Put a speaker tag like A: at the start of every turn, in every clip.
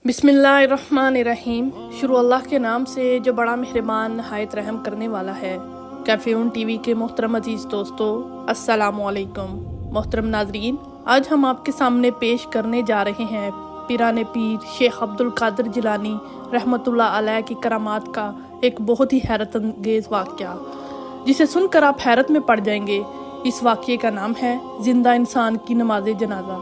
A: बिस्मिल्लाहिर्रहमानिर्रहीम। शुरू अल्लाह के नाम से जो बड़ा मेहरबान नहायत रहम करने वाला है। कैफ़ीउन टीवी के मोहतरम अजीज़ दोस्तों, अस्सलामु अलैकुम। मोहतरम नाजरीन, आज हम आपके सामने पेश करने जा रहे हैं पीराने पीर शेख अब्दुल कादिर जिलानी रहमतुल्लाह अलैह की करामात का एक बहुत ही हैरत अंगेज़ वाक़या, जिसे सुनकर आप हैरत में पड़ जाएंगे। इस वाक़ये का नाम है ज़िंदा इंसान की नमाज जनाजा।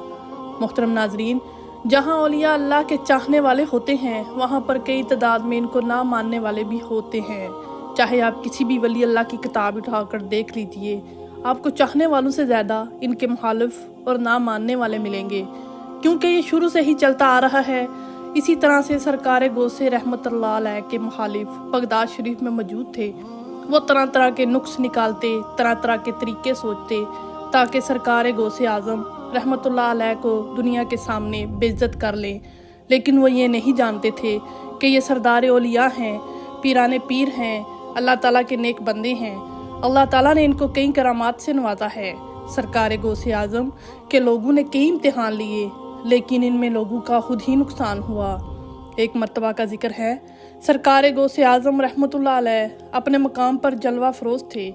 A: मोहतरम नाजरीन, जहाँ औलिया अल्लाह के चाहने वाले होते हैं, वहाँ पर कई तादाद में इनको ना मानने वाले भी होते हैं। चाहे आप किसी भी वली अल्लाह की किताब उठाकर देख लीजिए, आपको चाहने वालों से ज़्यादा इनके मुखालिफ और ना मानने वाले मिलेंगे, क्योंकि ये शुरू से ही चलता आ रहा है। इसी तरह से सरकार गौसे रहमतुल्लाह अलैह के मुखालिफ बगदाद शरीफ में मौजूद थे। वो तरह तरह के नुक्स निकालते, तरह तरह के तरीके सोचते, ताकि सरकार गौसे आज़म रहमतुल्लाह अलैह को दुनिया के सामने बेइज्जत कर लें। लेकिन वो ये नहीं जानते थे कि ये सरदार औलिया हैं, पीराने पीर हैं, अल्लाह ताला के नेक बंदे हैं। अल्लाह ताला ने इनको कई करामात से नवाजा है। सरकार गौसे आज़म के लोगों ने कई इम्तिहान लिए, लेकिन इनमें लोगों का खुद ही नुकसान हुआ। एक मर्तबा का जिक्र है, सरकार गौसे आज़म रहमतुल्लाह अलैह अपने मकाम पर जलवा फरोज थे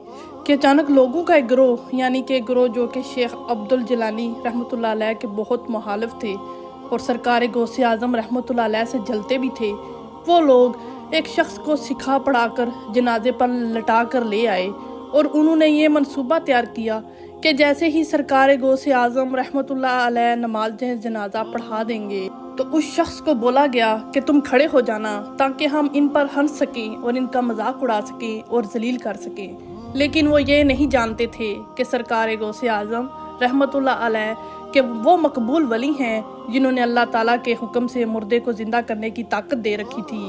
A: कि अचानक लोगों का एक गिरोह, यानी कि एक गिरोह जो कि शेख अब्दुल जिलानी रहमतुल्लाह अलैह के बहुत मुखालिफ थे और सरकार गौसे आज़म रहमतुल्लाह अलैह से जलते भी थे, वो लोग एक शख्स को सिखा पढ़ाकर जनाजे पर लटा कर ले आए। और उन्होंने ये मंसूबा तैयार किया कि जैसे ही सरकार गौसे आज़म रहमतुल्लाह अलैह नमाज जनाजा पढ़ा देंगे तो उस शख्स को बोला गया कि तुम खड़े हो जाना, ताकि हम इन पर हंस सकें और इनका मजाक उड़ा सकें और जलील कर सकें। लेकिन वो ये नहीं जानते थे कि सरकार गौसे आज़म रहमतुल्लाह अलैह के वो मकबूल वली हैं जिन्होंने अल्लाह ताला के हुक्म से मुर्दे को ज़िंदा करने की ताकत दे रखी थी।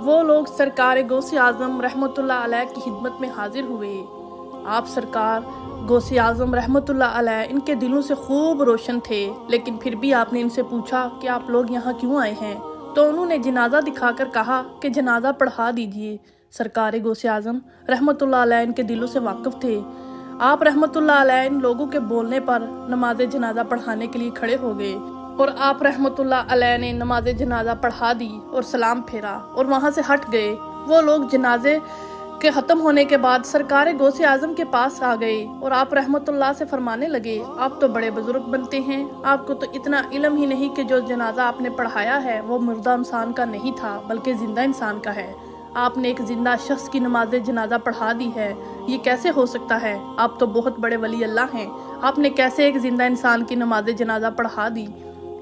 A: वो लोग सरकार गौसे आज़म रहमतुल्लाह अलैह की खिदमत में हाजिर हुए। आप सरकार गौसे आज़म रहमतुल्लाह अलैह इनके दिलों से खूब रोशन थे, लेकिन फिर भी आपने इनसे पूछा कि आप लोग यहाँ क्यों आए हैं, तो उन्होंने जनाजा दिखाकर कहा कि जनाजा पढ़ा दीजिए। सरकार गौसे आज़म रहमतुल्लाह अलैह इनके दिलों से वाकिफ़ थे। आप रहमतुल्लाह अलैह इन लोगों के बोलने पर नमाज जनाजा पढ़ाने के लिए खड़े हो गए और आप रहमतुल्लाह अलैह ने नमाज जनाजा पढ़ा दी और सलाम फेरा और वहाँ से हट गए। वो लोग जनाजे के ख़त्म होने के बाद सरकार गौसे आज़म के पास आ गए और आप रहमतुल्लाह से फरमाने लगे, आप तो बड़े बुजुर्ग बनते हैं, आपको तो इतना इल्म ही नहीं कि जो जनाजा आपने पढ़ाया है वो मुर्दा इंसान का नहीं था बल्कि ज़िंदा इंसान का है। आपने एक ज़िंदा शख्स की नमाज जनाजा पढ़ा दी है, ये कैसे हो सकता है? आप तो बहुत बड़े वली अल्लाह हैं, आपने कैसे एक ज़िंदा इंसान की नमाज जनाजा पढ़ा दी?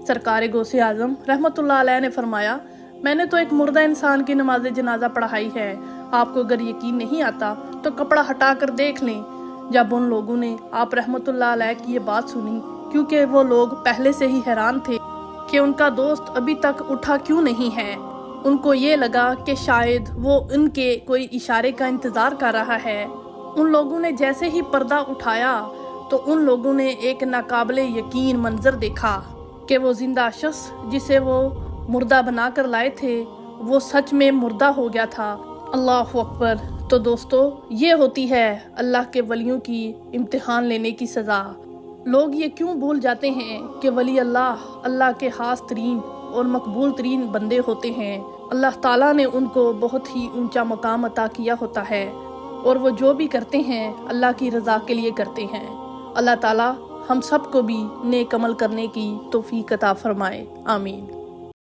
A: सरकार गौसे आज़म रहमतुल्लाह अलैह ने फरमाया, मैंने तो एक मुर्दा इंसान की नमाज जनाजा पढ़ाई है। आपको अगर यकीन नहीं आता तो कपड़ा हटा कर देख लें। जब उन लोगों ने आप रहमतुल्लाह अलैह की ये बात सुनी, क्योंकि वो लोग पहले से ही हैरान थे कि उनका दोस्त अभी तक उठा क्यों नहीं है, उनको ये लगा कि शायद वो उनके कोई इशारे का इंतज़ार कर रहा है। उन लोगों ने जैसे ही पर्दा उठाया तो उन लोगों ने एक नाकाबिले यकीन मंजर देखा कि वो जिंदा शख्स जिसे वो मुर्दा बनाकर लाए थे वो सच में मुर्दा हो गया था। अल्लाह अकबर। तो दोस्तों, ये होती है अल्लाह के वलियों की इम्तिहान लेने की सज़ा। लोग ये क्यों भूल जाते हैं कि वली अल्लाह के खास तरीन और मकबूल तरीन बंदे होते हैं। अल्लाह ताला ने उनको बहुत ही ऊंचा मकाम अता किया होता है और वो जो भी करते हैं अल्लाह की रज़ा के लिए करते हैं। अल्लाह ताला हम सब को भी नेक अमल करने की तौफीक अता फरमाए। आमीन।